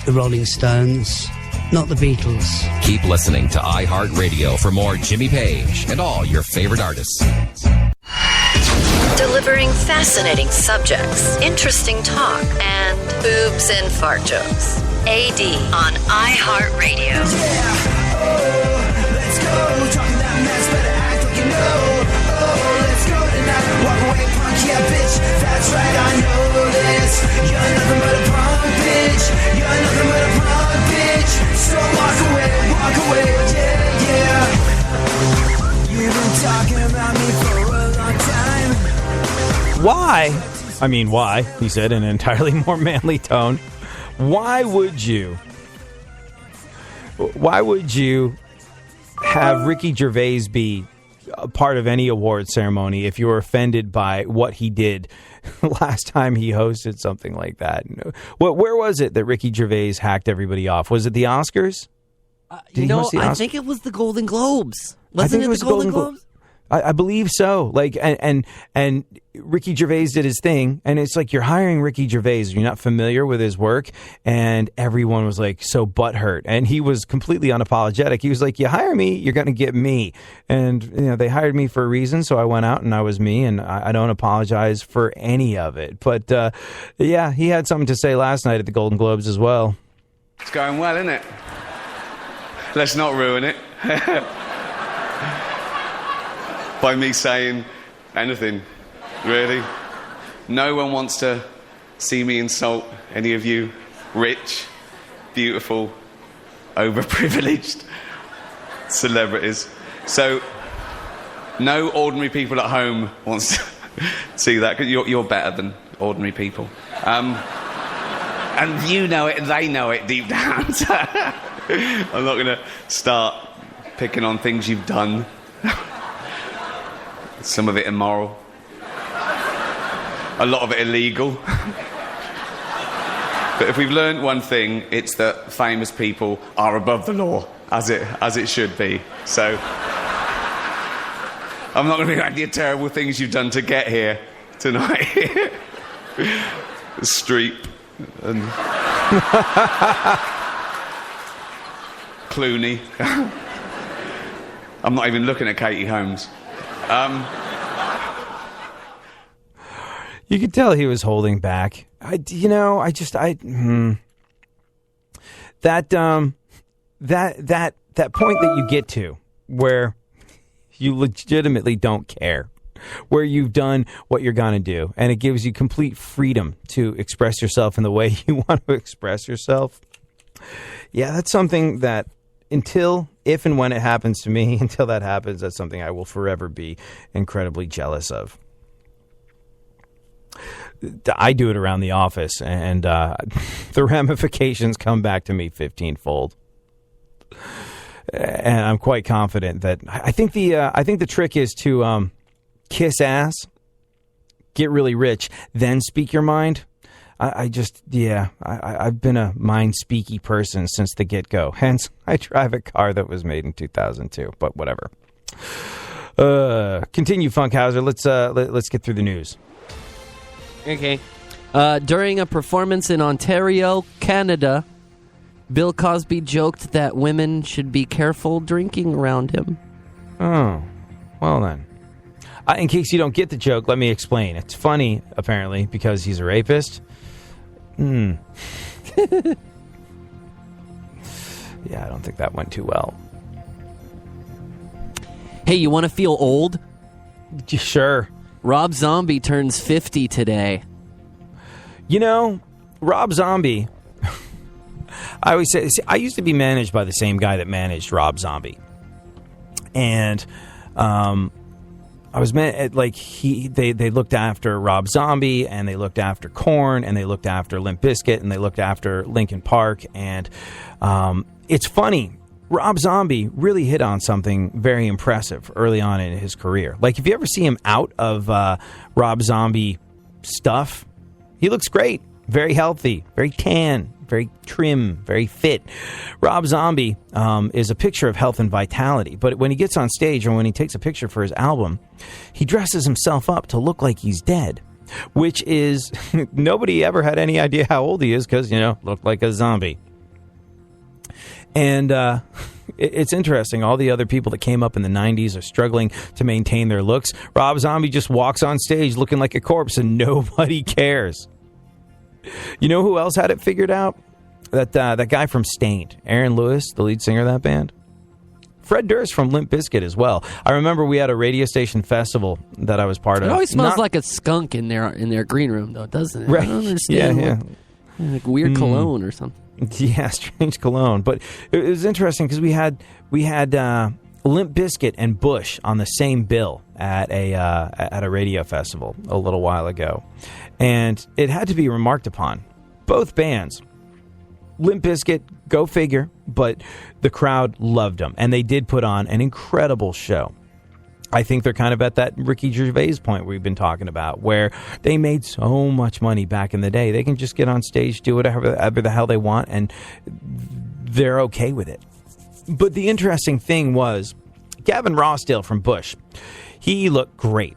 the Rolling Stones, not the Beatles. Keep listening to iHeartRadio for more Jimmy Page and all your favorite artists. Delivering fascinating subjects, interesting talk, and boobs and fart jokes. AD on iHeartRadio. Yeah, oh, let's go. Talking that mess, better act like you know. Oh, let's go tonight. Walk away, punk, yeah, bitch. That's right, I know this. You're nothing but a punk, bitch. You're nothing but a punk, bitch. So walk away, yeah, yeah. You've been talking about me for a long time. Why? I mean, why? He said in an entirely more manly tone. Why would you have Ricky Gervais be a part of any award ceremony if you were offended by what he did last time he hosted something like that? Where was it that Ricky Gervais hacked everybody off? Was it the Oscars? I think it was the Golden Globes. Wasn't it the Golden Globes? I believe so. Like, and Ricky Gervais did his thing, and it's like you're hiring Ricky Gervais, you're not familiar with his work, and everyone was like so butthurt, and he was completely unapologetic. He was like, "You hire me, you're going to get me," and they hired me for a reason, so I went out and I was me, and I don't apologize for any of it. But yeah, he had something to say last night at the Golden Globes as well. It's going well, isn't it? Let's not ruin it. By me saying anything, really. No one wants to see me insult any of you rich, beautiful, overprivileged celebrities. So no ordinary people at home wants to see that, because you're better than ordinary people. And you know it, and they know it deep down. I'm not going to start picking on things you've done. Some of it immoral. A lot of it illegal. But if we've learned one thing, it's that famous people are above the law, as it should be. So I'm not going to be like the terrible things you've done to get here tonight. The street and Clooney. I'm not even looking at Katie Holmes. You could tell he was holding back. That point that you get to where you legitimately don't care, where you've done what you're going to do, and it gives you complete freedom to express yourself in the way you want to express yourself. Yeah, that's something that if and when it happens to me, until that happens, that's something I will forever be incredibly jealous of. I do it around the office, and the ramifications come back to me 15-fold. And I'm quite confident that I think the trick is to kiss ass, get really rich, then speak your mind. I've been a mind-speaky person since the get-go. Hence, I drive a car that was made in 2002, but whatever. Continue, Funkhouser. Let's get through the news. Okay. During a performance in Ontario, Canada, Bill Cosby joked that women should be careful drinking around him. Oh, well then. In case you don't get the joke, let me explain. It's funny, apparently, because he's a rapist. Yeah, I don't think that went too well. Hey, you want to feel old? Sure. Rob Zombie turns 50 today. Rob Zombie, I always say, I used to be managed by the same guy that managed Rob Zombie. And I was they looked after Rob Zombie, and they looked after Korn, and they looked after Limp Bizkit, and they looked after Linkin Park. And it's funny, Rob Zombie really hit on something very impressive early on in his career. Like, if you ever see him out of Rob Zombie stuff, he looks great, very healthy, very tan, very trim, very fit. Rob Zombie is a picture of health and vitality. But when he gets on stage, or when he takes a picture for his album, he dresses himself up to look like he's dead, which is, nobody ever had any idea how old he is because, looked like a zombie. And it's interesting. All the other people that came up in the 90s are struggling to maintain their looks. Rob Zombie just walks on stage looking like a corpse and nobody cares. You know who else had it figured out? That guy from Stained, Aaron Lewis, the lead singer of that band. Fred Durst from Limp Bizkit as well. I remember we had a radio station festival that I was part of. It always smells like a skunk in their green room, though, doesn't it? Right. I don't understand. Yeah. Like weird cologne or something. Yeah, strange cologne. But it was interesting because we had Limp Bizkit and Bush on the same bill at a radio festival a little while ago, and it had to be remarked upon. Both bands, Limp Bizkit, go figure, but the crowd loved them, and they did put on an incredible show. I think they're kind of at that Ricky Gervais point we've been talking about, where they made so much money back in the day. They can just get on stage, do whatever the hell they want, and they're okay with it. But the interesting thing was, Gavin Rossdale from Bush, he looked great.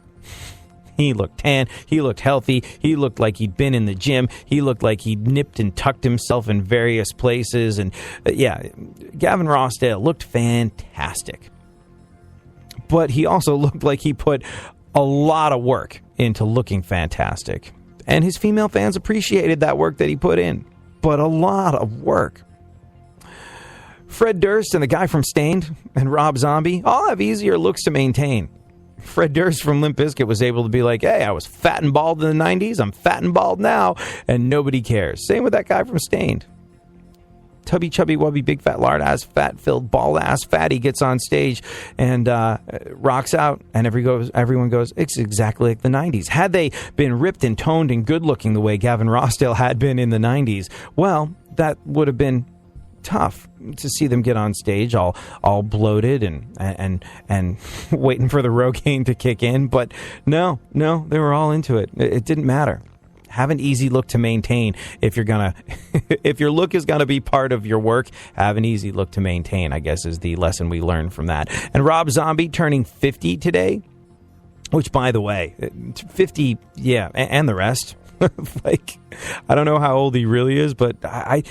He looked tan. He looked healthy. He looked like he'd been in the gym. He looked like he'd nipped and tucked himself in various places. And Gavin Rossdale looked fantastic. But he also looked like he put a lot of work into looking fantastic. And his female fans appreciated that work that he put in. But a lot of work. Fred Durst and the guy from Stained and Rob Zombie all have easier looks to maintain. Fred Durst from Limp Bizkit was able to be like, hey, I was fat and bald in the 90s, I'm fat and bald now, and nobody cares. Same with that guy from Stained. Tubby, chubby, wubby, big fat, lard ass, fat filled, bald ass fatty gets on stage and rocks out, and everyone goes, it's exactly like the 90s. Had they been ripped and toned and good looking the way Gavin Rossdale had been in the 90s, well, that would have been tough to see them get on stage all bloated and waiting for the Rogaine to kick in. But no, they were all into it. It didn't matter. Have an easy look to maintain. If your look is gonna be part of your work, have an easy look to maintain, I guess, is the lesson we learned from that. And Rob Zombie turning 50 today, which, by the way, 50, yeah, and the rest. Like, I don't know how old he really is, but I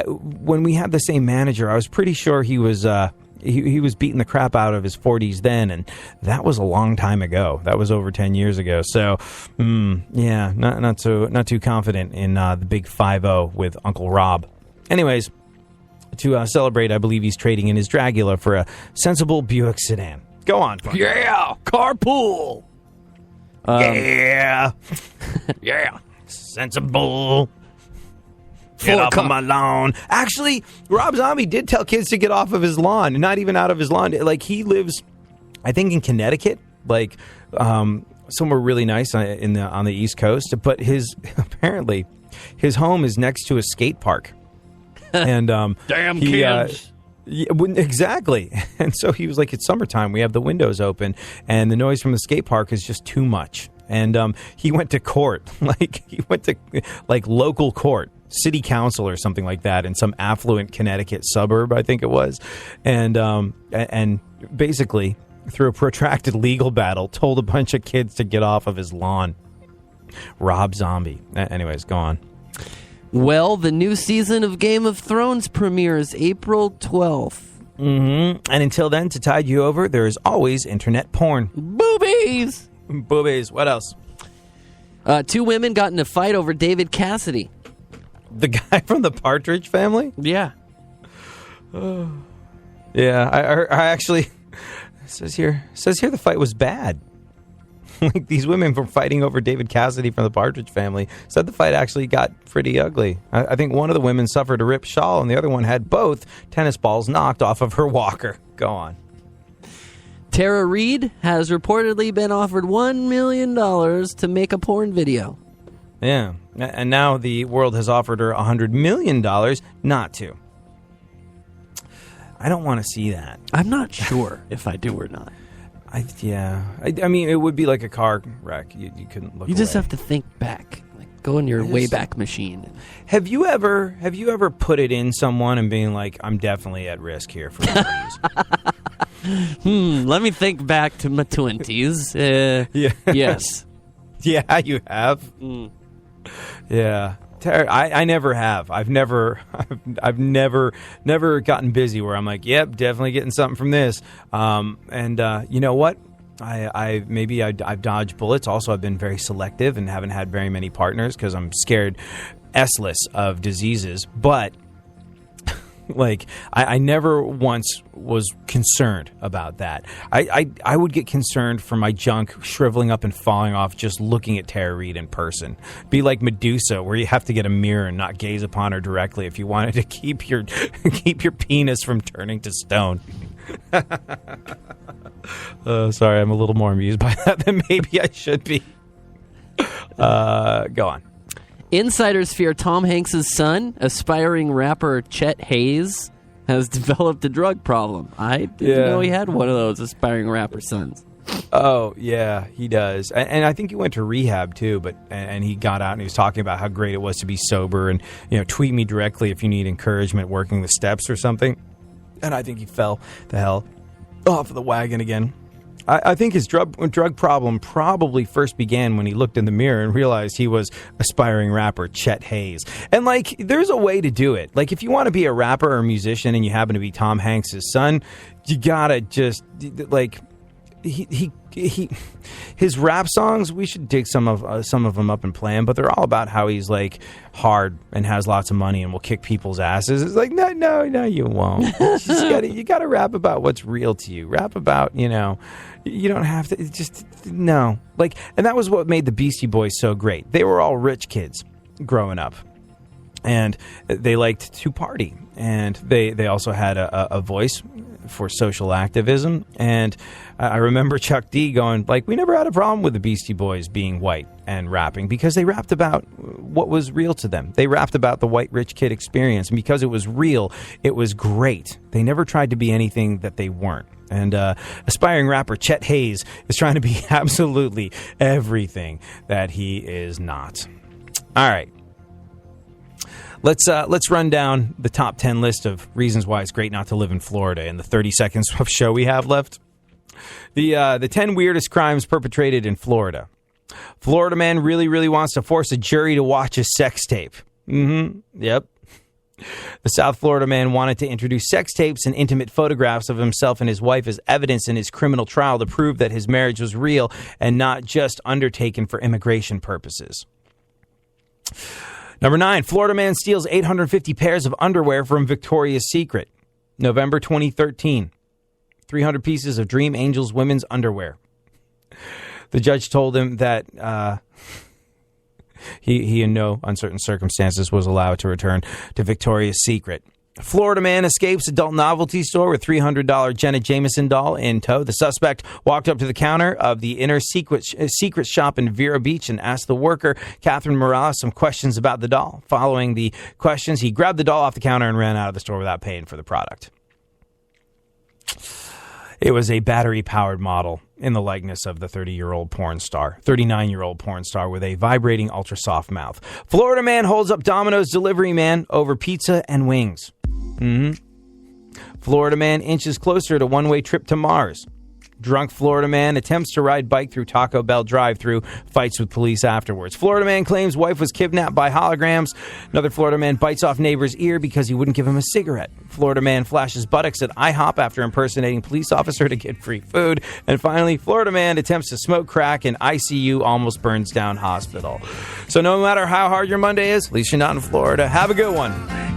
when we had the same manager, I was pretty sure he was he was beating the crap out of his 40s then, and that was a long time ago. That was over 10 years ago. So, yeah, not too confident in the big 5-0 with Uncle Rob. Anyways, to celebrate, I believe he's trading in his Dragula for a sensible Buick sedan. Go on, Funkhouser. Yeah, carpool. Yeah. Yeah. Sensible. Get off of my lawn. Actually, Rob Zombie did tell kids to get off of his lawn. Not even out of his lawn. Like, he lives, I think, in Connecticut. Like, somewhere really nice on the East Coast. But apparently, his home is next to a skate park. And damn kids. Yeah, exactly. And so he was like, it's summertime. We have the windows open, and the noise from the skate park is just too much. And he went to court. He went to local court, city council or something like that, in some affluent Connecticut suburb, I think it was. And basically, through a protracted legal battle, told a bunch of kids to get off of his lawn. Rob Zombie. Anyways, go on. Well, the new season of Game of Thrones premieres April 12th. Mm-hmm. And until then, to tide you over, there is always internet porn. Boobies! Boobies. What else? 2 women got in a fight over David Cassidy. The guy from the Partridge Family? Yeah. Yeah, I actually... Says here the fight was bad. Like, these women were fighting over David Cassidy from the Partridge Family. Said the fight actually got pretty ugly. I think one of the women suffered a ripped shawl, and the other one had both tennis balls knocked off of her walker. Go on. Tara Reid has reportedly been offered $1 million to make a porn video. Yeah, and now the world has offered her $100 million not to. I don't want to see that. I'm not sure if I do or not. I mean, it would be like a car wreck. You couldn't look. You just away. have to think back, like go in your Wayback Machine. Have you ever put it in someone and being like, I'm definitely at risk here for these? Let me think back to my 20s. Yeah. Yes. Yeah, you have. Yeah. I never have. I've never gotten busy where I'm like, yep, definitely getting something from this. You know what? I've dodged bullets. Also, I've been very selective and haven't had very many partners because I'm scared S-less of diseases. But like, I never once was concerned about that. I would get concerned for my junk shriveling up and falling off just looking at Tara Reid in person. Be like Medusa, where you have to get a mirror and not gaze upon her directly if you wanted to keep your penis from turning to stone. Sorry, I'm a little more amused by that than maybe I should be. Go on. Insiders fear Tom Hanks' son, aspiring rapper Chet Hayes, has developed a drug problem. I didn't know he had one of those aspiring rapper sons. Oh, yeah, he does. And I think he went to rehab, too, and he got out and he was talking about how great it was to be sober and, tweet me directly if you need encouragement working the steps or something. And I think he fell the hell off the wagon again. I think his drug problem probably first began when he looked in the mirror and realized he was aspiring rapper Chet Hayes. And, like, there's a way to do it. Like, if you want to be a rapper or a musician and you happen to be Tom Hanks' son, you gotta just, like, his rap songs, we should dig some of them up and play them, but they're all about how he's, like, hard and has lots of money and will kick people's asses. It's like, no, you won't. You gotta rap about what's real to you. Rap about, you don't have to, just, no. Like, and that was what made the Beastie Boys so great. They were all rich kids growing up. And they liked to party. And they also had a voice for social activism. And I remember Chuck D going, like, we never had a problem with the Beastie Boys being white and rapping because they rapped about what was real to them. They rapped about the white rich kid experience. And because it was real, it was great. They never tried to be anything that they weren't. And aspiring rapper Chet Hayes is trying to be absolutely everything that he is not. All right. Let's run down the top 10 list of reasons why it's great not to live in Florida in the 30 seconds of show we have left. The 10 weirdest crimes perpetrated in Florida. Florida man really, really wants to force a jury to watch a sex tape. Yep. The South Florida man wanted to introduce sex tapes and intimate photographs of himself and his wife as evidence in his criminal trial to prove that his marriage was real and not just undertaken for immigration purposes. Number 9, Florida man steals 850 pairs of underwear from Victoria's Secret. November 2013. 300 pieces of Dream Angels women's underwear. The judge told him that he in no uncertain circumstances was allowed to return to Victoria's Secret. Florida man escapes adult novelty store with $300 Jenna Jameson doll in tow. The suspect walked up to the counter of the inner secret shop in Vero Beach and asked the worker, Catherine Morales, some questions about the doll. Following the questions, he grabbed the doll off the counter and ran out of the store without paying for the product. It was a battery-powered model in the likeness of the 39-year-old porn star with a vibrating ultra-soft mouth. Florida man holds up Domino's delivery man over pizza and wings. Florida man inches closer to one-way trip to Mars. Drunk Florida man attempts to ride bike through Taco Bell drive-thru, fights with police afterwards. Florida man claims wife was kidnapped by holograms. Another Florida man bites off neighbor's ear because he wouldn't give him a cigarette. Florida man flashes buttocks at IHOP after impersonating police officer to get free food. And finally, Florida man attempts to smoke crack in ICU, almost burns down hospital. So no matter how hard your Monday is, at least you're not in Florida. Have a good one.